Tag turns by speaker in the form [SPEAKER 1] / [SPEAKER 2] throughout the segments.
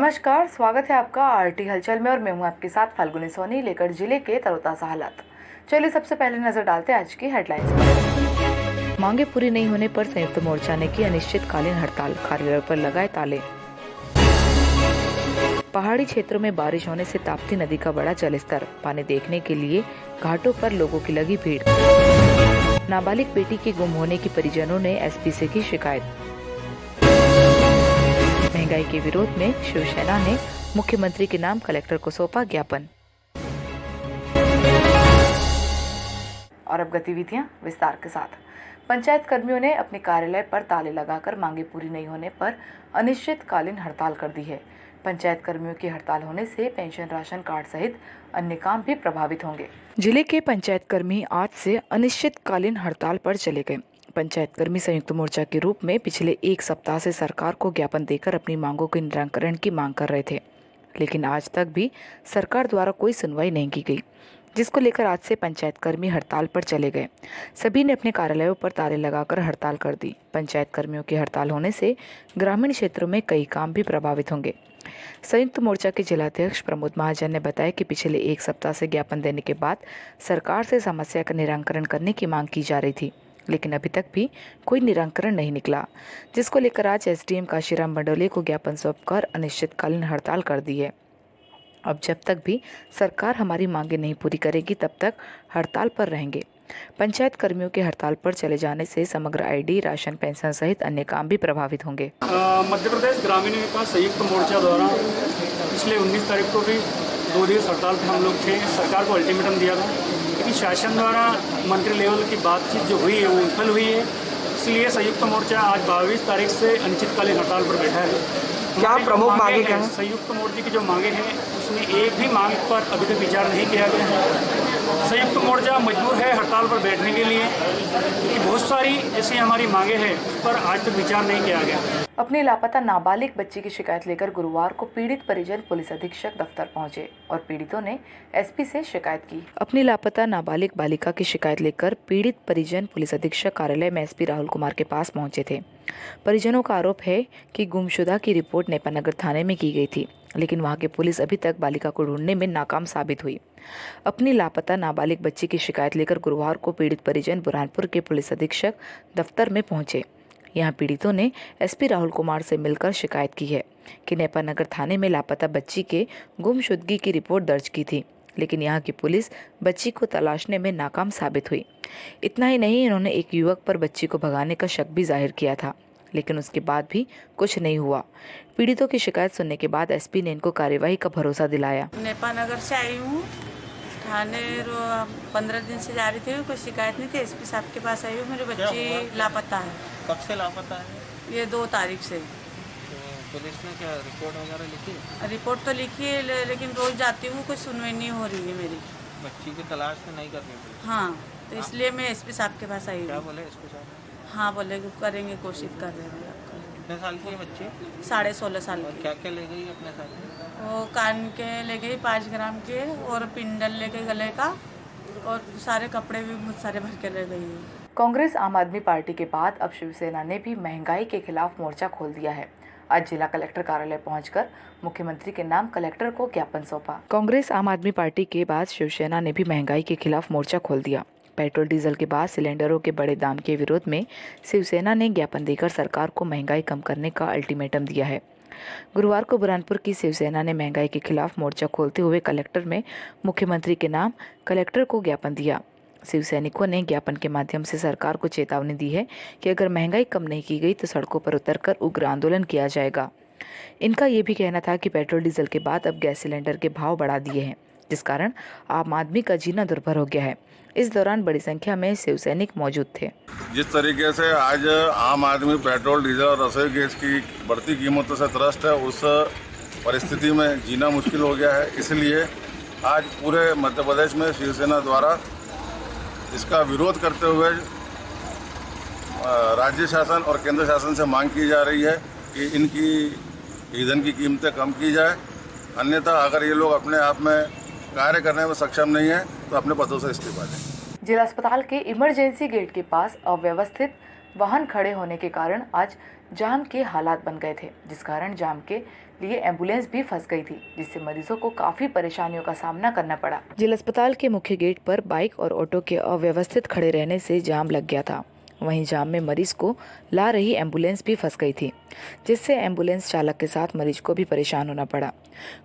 [SPEAKER 1] नमस्कार, स्वागत है आपका आरटी हलचल में और मैं हूं आपके साथ फाल्गुनी सोनी लेकर जिले के तरोताजा हालात। चलिए सबसे पहले नजर डालते हैं आज की हेडलाइंस पर। मांगे पूरी नहीं होने पर संयुक्त मोर्चा ने की अनिश्चितकालीन हड़ताल, कार्यालय पर लगाए ताले। पहाड़ी क्षेत्रों में बारिश होने से ताप्ती नदी का बढ़ा जलस्तर, पानी देखने के लिए घाटों पर लोगों की लगी भीड़। नाबालिग बेटी के गुम होने की परिजनों ने एसपी से की शिकायत। महंगाई के विरोध में शिवसेना ने मुख्यमंत्री के नाम कलेक्टर को सौंपा ज्ञापन। और अब गतिविधियां विस्तार के साथ। पंचायत कर्मियों ने अपने कार्यालय पर ताले लगाकर मांगे पूरी नहीं होने पर अनिश्चितकालीन हड़ताल कर दी है। पंचायत कर्मियों की हड़ताल होने से पेंशन, राशन कार्ड सहित अन्य काम भी प्रभावित होंगे। जिले के पंचायत कर्मी आज से अनिश्चितकालीन हड़ताल पर चले गए। पंचायत कर्मी संयुक्त मोर्चा के रूप में पिछले एक सप्ताह से सरकार को ज्ञापन देकर अपनी मांगों के निराकरण की मांग कर रहे थे, लेकिन आज तक भी सरकार द्वारा कोई सुनवाई नहीं की गई, जिसको लेकर आज से पंचायत कर्मी हड़ताल पर चले गए। सभी ने अपने कार्यालयों पर ताले लगाकर हड़ताल कर दी। पंचायत कर्मियों की हड़ताल होने से ग्रामीण क्षेत्रों में कई काम भी प्रभावित होंगे। संयुक्त मोर्चा के जिलाध्यक्ष प्रमोद महाजन ने बताया कि पिछले एक सप्ताह से ज्ञापन देने के बाद सरकार से समस्या का निराकरण करने की मांग की जा रही थी, लेकिन अभी तक भी कोई निराकरण नहीं निकला, जिसको लेकर आज एसडीएम काशीराम मंडोले को ज्ञापन सौंपकर अनिश्चितकालीन हड़ताल कर दी है। अब जब तक भी सरकार हमारी मांगे नहीं पूरी करेगी तब तक हड़ताल पर रहेंगे। पंचायत कर्मियों के हड़ताल पर चले जाने से समग्र आईडी, राशन, पेंशन सहित अन्य काम भी प्रभावित होंगे।
[SPEAKER 2] मध्य प्रदेश ग्रामीण विकास संयुक्त मोर्चा द्वारा पिछले 19 तारीख को भी 2 दिवस हड़ताल पर हम लोग थे। सरकार को अल्टीमेटम दिया था, लेकिन शासन द्वारा मंत्री लेवल की बातचीत जो हुई है वो विफल हुई है। इसलिए संयुक्त मोर्चा आज 22 तारीख से अनिश्चितकालीन हड़ताल पर बैठा है।
[SPEAKER 3] क्या प्रमुख मांगे क्या हैं?
[SPEAKER 2] संयुक्त मोर्चे की जो मांगे हैं उसमें एक भी मांग पर अभी तक विचार नहीं किया गया है। संयुक्त मोर्चा मजबूर है हड़ताल पर बैठने के लिए, क्योंकि बहुत सारी ऐसी हमारी मांगे हैं उस पर आज तक विचार नहीं किया गया।
[SPEAKER 1] अपनी लापता नाबालिग बच्ची की शिकायत लेकर गुरुवार को पीड़ित परिजन पुलिस अधीक्षक दफ्तर पहुंचे और पीड़ितों ने एसपी से शिकायत की। अपनी लापता नाबालिग बालिका की शिकायत लेकर पीड़ित परिजन पुलिस अधीक्षक कार्यालय में एसपी राहुल कुमार के पास पहुंचे थे। परिजनों का आरोप है कि गुमशुदा की रिपोर्ट नेपानगर थाने में की गई थी, लेकिन वहां की पुलिस अभी तक बालिका को ढूंढने में नाकाम साबित हुई। अपनी लापता नाबालिग बच्ची की शिकायत लेकर गुरुवार को पीड़ित परिजन बुरहानपुर के पुलिस अधीक्षक दफ्तर में पहुंचे। यहाँ पीड़ितों ने एसपी राहुल कुमार से मिलकर शिकायत की है कि नेपानगर थाने में लापता बच्ची के गुमशुदगी की रिपोर्ट दर्ज की थी, लेकिन यहाँ की पुलिस बच्ची को तलाशने में नाकाम साबित हुई। इतना ही नहीं, इन्होंने एक युवक पर बच्ची को भगाने का शक भी जाहिर किया था, लेकिन उसके बाद भी कुछ नहीं हुआ। पीड़ितों की शिकायत सुनने के बाद एसपी ने इनको कार्यवाही का भरोसा दिलाया।
[SPEAKER 4] नेपानगर से आई हूँ, थाने 15 दिन से जा रही थी, कोई शिकायत नहीं थी। एसपी साहब के पास आई हूँ, मेरी बच्ची लापता है।
[SPEAKER 3] कब से लापता है?
[SPEAKER 4] ये 2 तारीख से।
[SPEAKER 3] तो पुलिस ने क्या रिपोर्ट वगैरह लिखी?
[SPEAKER 4] रिपोर्ट तो लिखी है, लेकिन रोज जाती हूँ, कोई सुनवाई नहीं हो रही है मेरी।
[SPEAKER 3] बच्ची की तलाश तो नहीं करनी पुलिस?
[SPEAKER 4] हाँ, तो इसलिए मैं एसपी साहब के पास आई
[SPEAKER 3] क्या
[SPEAKER 4] हूँ।
[SPEAKER 3] बोले एसपी साहब?
[SPEAKER 4] हाँ बोले कि करेंगे, कोशिश कर रहे हैं।
[SPEAKER 3] कितने साल की है बच्ची?
[SPEAKER 4] 16.5 साल
[SPEAKER 3] और
[SPEAKER 4] की।
[SPEAKER 3] क्या क्या ले गई अपने साथ?
[SPEAKER 4] वो कान के ले गई 5 ग्राम के, और पिंडल ले गई गले का, और सारे कपड़े भी बहुत सारे भर के ले गई है।
[SPEAKER 1] कांग्रेस आम आदमी पार्टी के बाद अब शिवसेना ने भी महंगाई के खिलाफ मोर्चा खोल दिया है। आज जिला कलेक्टर कार्यालय पहुंचकर मुख्यमंत्री के नाम कलेक्टर को ज्ञापन सौंपा। कांग्रेस आम आदमी पार्टी के बाद शिवसेना ने भी महंगाई के खिलाफ मोर्चा खोल दिया। पेट्रोल डीजल के बाद सिलेंडरों के बढ़े दाम के विरोध में शिवसेना ने ज्ञापन देकर सरकार को महंगाई कम करने का अल्टीमेटम दिया है। गुरुवार को बुरहानपुर की शिवसेना ने महंगाई के खिलाफ मोर्चा खोलते हुए कलेक्टर में मुख्यमंत्री के नाम कलेक्टर को ज्ञापन दिया। शिवसैनिकों ने ज्ञापन के माध्यम से सरकार को चेतावनी दी है कि अगर महंगाई कम नहीं की गई तो सड़कों पर उतरकर उग्र आंदोलन किया जाएगा। इनका ये भी कहना था कि पेट्रोल डीजल के बाद अब गैस सिलेंडर के भाव बढ़ा दिए हैं, जिस कारण आम आदमी का जीना दुर्भर हो गया है। इस दौरान बड़ी संख्या में शिवसैनिक मौजूद थे।
[SPEAKER 5] जिस तरीके से आज आम आदमी पेट्रोल, डीजल और रसोई गैस की बढ़ती कीमतों से त्रस्त है, उस परिस्थिति में जीना मुश्किल हो गया है। इसलिए आज पूरे मध्य प्रदेश में शिवसेना द्वारा इसका विरोध करते हुए राज्य शासन और केंद्र शासन से मांग की जा रही है कि इनकी ईंधन की कीमतें कम की जाए। अन्यथा अगर ये लोग अपने आप में कार्य करने में सक्षम नहीं है तो अपने पदों से इस्तीफा दें।
[SPEAKER 1] जिला अस्पताल के इमरजेंसी गेट के पास अव्यवस्थित वाहन खड़े होने के कारण आज जाम के हालात बन गए थे, जिस कारण जाम के लिए एम्बुलेंस भी फंस गई थी, जिससे मरीजों को काफी परेशानियों का सामना करना पड़ा। जिला अस्पताल के मुख्य गेट पर बाइक और ऑटो के अव्यवस्थित खड़े रहने से जाम लग गया था। वहीं जाम में मरीज को ला रही एम्बुलेंस भी फंस गई थी, जिससे एम्बुलेंस चालक के साथ मरीज को भी परेशान होना पड़ा।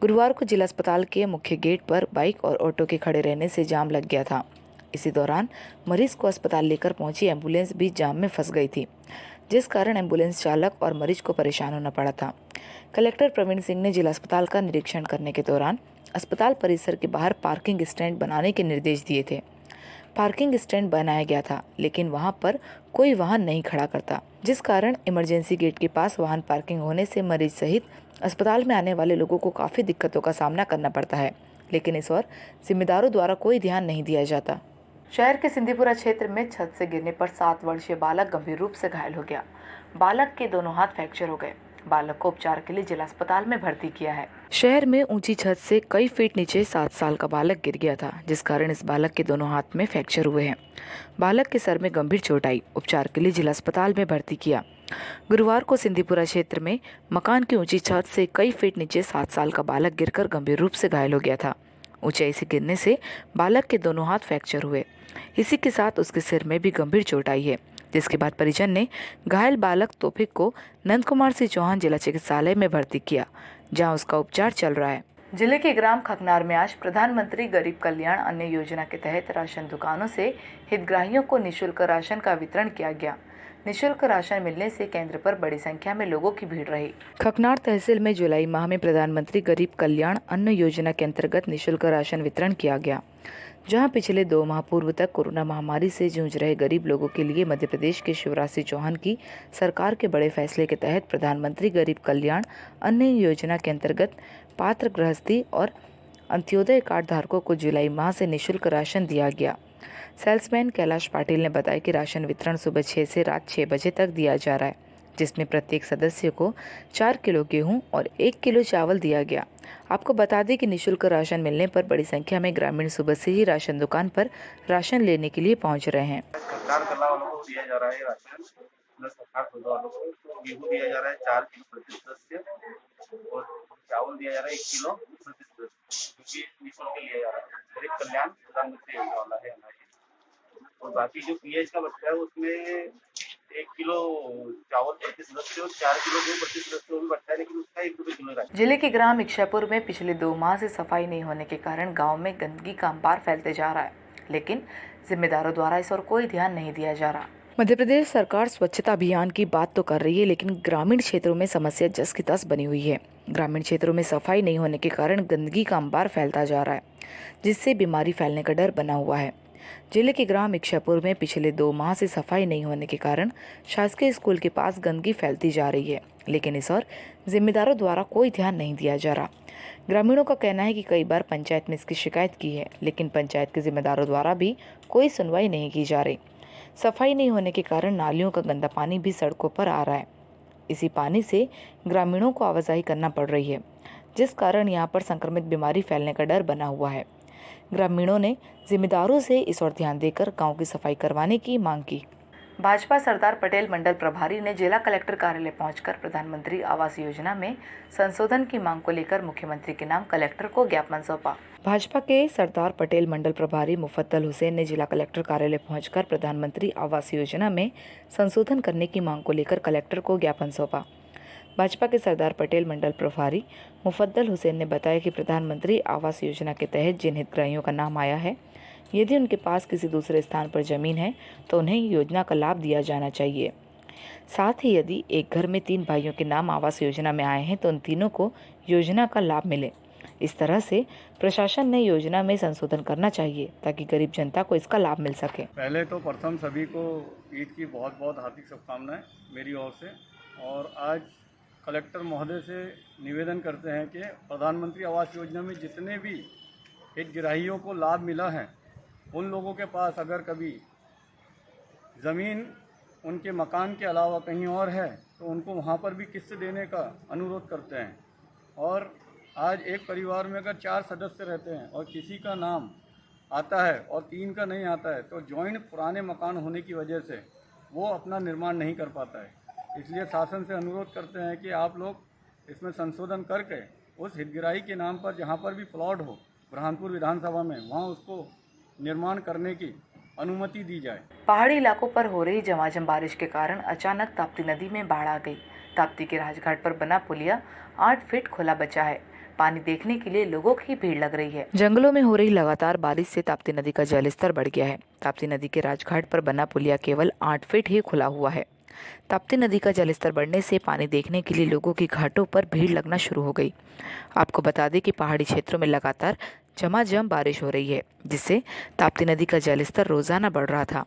[SPEAKER 1] गुरुवार को जिला अस्पताल के मुख्य गेट पर बाइक और ऑटो के खड़े रहने से जाम लग गया था। इसी दौरान मरीज को अस्पताल लेकर पहुंची एम्बुलेंस भी जाम में फंस गई थी, जिस कारण एम्बुलेंस चालक और मरीज को परेशान होना पड़ा था। कलेक्टर प्रवीण सिंह ने जिला अस्पताल का निरीक्षण करने के दौरान अस्पताल परिसर के बाहर पार्किंग स्टैंड बनाने के निर्देश दिए थे। पार्किंग स्टैंड बनाया गया था, लेकिन वहां पर कोई वाहन नहीं खड़ा करता, जिस कारण इमरजेंसी गेट के पास वाहन पार्किंग होने से मरीज सहित अस्पताल में आने वाले लोगों को काफी दिक्कतों का सामना करना पड़ता है, लेकिन इस ओर जिम्मेदारों द्वारा कोई ध्यान नहीं दिया जाता। शहर के सिंधीपुरा क्षेत्र में छत से गिरने पर 7 वर्षीय बालक गंभीर रूप से घायल हो गया। बालक के दोनों हाथ फ्रैक्चर हो गए। बालक को उपचार के लिए जिला अस्पताल में भर्ती किया है। शहर में ऊंची छत से कई फीट नीचे 7 साल का बालक गिर गया था, जिस कारण इस बालक के दोनों हाथ में फ्रैक्चर हुए हैं। बालक के सर में गंभीर चोट आई, उपचार के लिए जिला अस्पताल में भर्ती किया। गुरुवार को सिंधीपुरा क्षेत्र में मकान की ऊंची छत से कई फीट नीचे 7 साल का बालक गिरकर गंभीर रूप से घायल हो गया था। ऊंचाई से गिरने से बालक के दोनों हाथ फ्रैक्चर हुए। इसी के साथ उसके सिर में भी गंभीर चोट आई है, जिसके बाद परिजन ने घायल बालक तौफिक को नंद कुमार सिंह चौहान जिला चिकित्सालय में भर्ती किया, जहां उसका उपचार चल रहा है। जिले के ग्राम खकनार में आज प्रधानमंत्री गरीब कल्याण अन्न योजना के तहत राशन दुकानों से हितग्राहियों को निःशुल्क राशन का वितरण किया गया। निःशुल्क राशन मिलने से केंद्र पर बड़ी संख्या में लोगों की भीड़ रही। खकनार तहसील में जुलाई माह में प्रधानमंत्री गरीब कल्याण अन्न योजना के अंतर्गत निःशुल्क राशन वितरण किया गया, जहां पिछले 2 माह पूर्व तक कोरोना महामारी से जूझ रहे गरीब लोगों के लिए मध्य प्रदेश के शिवराज सिंह चौहान की सरकार के बड़े फैसले के तहत प्रधानमंत्री गरीब कल्याण अन्न योजना के अंतर्गत पात्र गृहस्थी और अंत्योदय कार्ड धारकों को जुलाई माह से निःशुल्क राशन दिया गया। सेल्समैन कैलाश पाटिल ने बताया कि राशन वितरण सुबह 6 से रात 6 बजे तक दिया जा रहा है, जिसमें प्रत्येक सदस्य को 4 किलो गेहूं और 1 किलो चावल दिया गया। आपको बता दें कि निःशुल्क राशन मिलने पर बड़ी संख्या में ग्रामीण सुबह से ही राशन दुकान पर राशन लेने के लिए पहुंच रहे हैं।
[SPEAKER 6] सरकार कला वालों को दिया जा रहा है राशन, प्लस सरकार खुद वालों को गेहूँ दिया जा रहा है 4 किलो प्रति सदस्य और चावल दिया जा रहा है 1 किलो प्रति सदस्य, क्योंकि निःशुल्क लिया जा रहा है। गरीब कल्याण प्रधानमंत्री योजना वाला है हमारे। और बाकी जो पीएच का बचता है उसमें 1 किलो चावल प्रति सदस्य और 4 किलो गेहूं प्रति सदस्य भी बढ़ता है, लेकिन उसका 1 रुपये किलो रहता है।
[SPEAKER 1] जिले के ग्राम इच्छापुर में पिछले 2 माह से सफाई नहीं होने के कारण गांव में गंदगी का अंबार फैलते जा रहा है, लेकिन जिम्मेदारों द्वारा इस ओर कोई ध्यान नहीं दिया जा रहा। मध्य प्रदेश सरकार स्वच्छता अभियान की बात तो कर रही है, लेकिन ग्रामीण क्षेत्रों में समस्या जस की तस बनी हुई है। ग्रामीण क्षेत्रों में सफाई नहीं होने के कारण गंदगी का अंबार फैलता जा रहा है, जिससे बीमारी फैलने का डर बना हुआ है। जिले के ग्राम इच्छापुर में पिछले 2 माह से सफाई नहीं होने के कारण शासकीय स्कूल के पास गंदगी फैलती जा रही है, लेकिन इस ओर जिम्मेदारों द्वारा कोई ध्यान नहीं दिया जा रहा। ग्रामीणों का कहना है कि कई बार पंचायत में इसकी शिकायत की है, लेकिन पंचायत के जिम्मेदारों द्वारा भी कोई सुनवाई नहीं की जा रही। सफाई नहीं होने के कारण नालियों का गंदा पानी भी सड़कों पर आ रहा है। इसी पानी से ग्रामीणों को आवाजाही करना पड़ रही है, जिस कारण यहाँ पर संक्रमित बीमारी फैलने का डर बना हुआ है। ग्रामीणों ने जिम्मेदारों से इस ओर ध्यान देकर गांव की सफाई करवाने की मांग की। भाजपा सरदार पटेल मंडल प्रभारी ने जिला कलेक्टर कार्यालय पहुंचकर प्रधानमंत्री आवास योजना में संशोधन की मांग को लेकर मुख्यमंत्री के नाम कलेक्टर को ज्ञापन सौंपा। भाजपा के सरदार पटेल मंडल प्रभारी मुफद्दल हुसैन ने जिला कलेक्टर कार्यालय पहुंचकर प्रधानमंत्री आवास योजना में संशोधन करने की मांग को लेकर कलेक्टर को ज्ञापन सौंपा। भाजपा के सरदार पटेल मंडल प्रभारी मुफद्दल हुसैन ने बताया कि प्रधानमंत्री आवास योजना के तहत जिन हितग्राहियों का नाम आया है, यदि उनके पास किसी दूसरे स्थान पर जमीन है तो उन्हें योजना का लाभ दिया जाना चाहिए। साथ ही यदि एक घर में 3 भाइयों के नाम आवास योजना में आए हैं तो उन तीनों को योजना का लाभ मिले। इस तरह से प्रशासन ने योजना में संशोधन करना चाहिए ताकि गरीब जनता को इसका लाभ मिल सके।
[SPEAKER 2] पहले तो प्रथम सभी को ईद की बहुत बहुत हार्दिक शुभकामनाएं मेरी ओर से। और आज कलेक्टर महोदय से निवेदन करते हैं कि प्रधानमंत्री आवास योजना में जितने भी हितग्राहियों को लाभ मिला है, उन लोगों के पास अगर कभी ज़मीन उनके मकान के अलावा कहीं और है तो उनको वहाँ पर भी किस्त देने का अनुरोध करते हैं। और आज एक परिवार में अगर 4 सदस्य रहते हैं और किसी का नाम आता है और 3 का नहीं आता है तो जॉइंट पुराने मकान होने की वजह से वो अपना निर्माण नहीं कर पाता है। इसलिए शासन से अनुरोध करते हैं कि आप लोग
[SPEAKER 7] इसमें संशोधन करके उस हितग्राही के नाम पर जहाँ पर भी प्लॉट हो बुरहानपुर विधानसभा में, वहाँ उसको निर्माण करने की अनुमति दी जाए।
[SPEAKER 1] पहाड़ी इलाकों पर हो रही झमाझम बारिश के कारण अचानक ताप्ती नदी में बाढ़ आ गई। ताप्ती के राजघाट पर बना पुलिया 8 फीट खुला बचा है। पानी देखने के लिए लोगों की भीड़ लग रही है। जंगलों में हो रही लगातार बारिश से ताप्ती नदी का जलस्तर बढ़ गया है। ताप्ती नदी के राजघाट पर बना पुलिया केवल 8 फीट ही खुला हुआ है। ताप्ती नदी का जलस्तर बढ़ने से पानी देखने के लिए लोगों की घाटों पर भीड़ लगना शुरू हो गई। आपको बता दें कि पहाड़ी क्षेत्रों में लगातार झमाझम बारिश हो रही है, जिससे ताप्ती नदी का जलस्तर रोजाना बढ़ रहा था।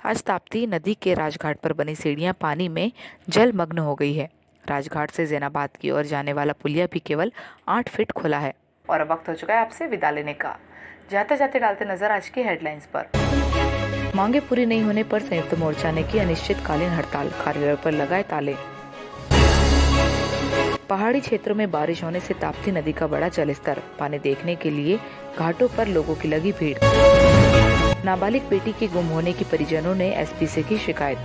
[SPEAKER 1] आज ताप्ती नदी के राजघाट पर बनी सीढ़ियां पानी में जलमग्न हो गई है। राजघाट से जैनाबाद की ओर जाने वाला पुलिया भी केवल 8 फीट खुला है। और अब वक्त हो चुका है आपसे विदा लेने का। जाते जाते डालते नजर आज की हेडलाइंस पर। मांगे पूरी नहीं होने पर संयुक्त मोर्चा ने की अनिश्चितकालीन हड़ताल, कार्यालय पर लगाए ताले। पहाड़ी क्षेत्रों में बारिश होने से ताप्ती नदी का बढ़ा जलस्तर, पानी देखने के लिए घाटों पर लोगों की लगी भीड़। नाबालिग बेटी के गुम होने की परिजनों ने एसपी से की शिकायत।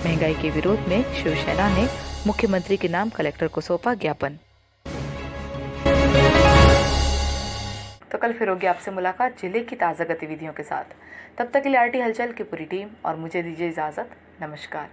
[SPEAKER 1] महंगाई के विरोध में शिवसेना ने मुख्यमंत्री के नाम कलेक्टर को सौंपा ज्ञापन। तो कल फिर होगी आपसे मुलाकात जिले की ताज़ा गतिविधियों के साथ। तब तक के लिए आरटी हलचल की पूरी टीम और मुझे दीजिए इजाजत। नमस्कार।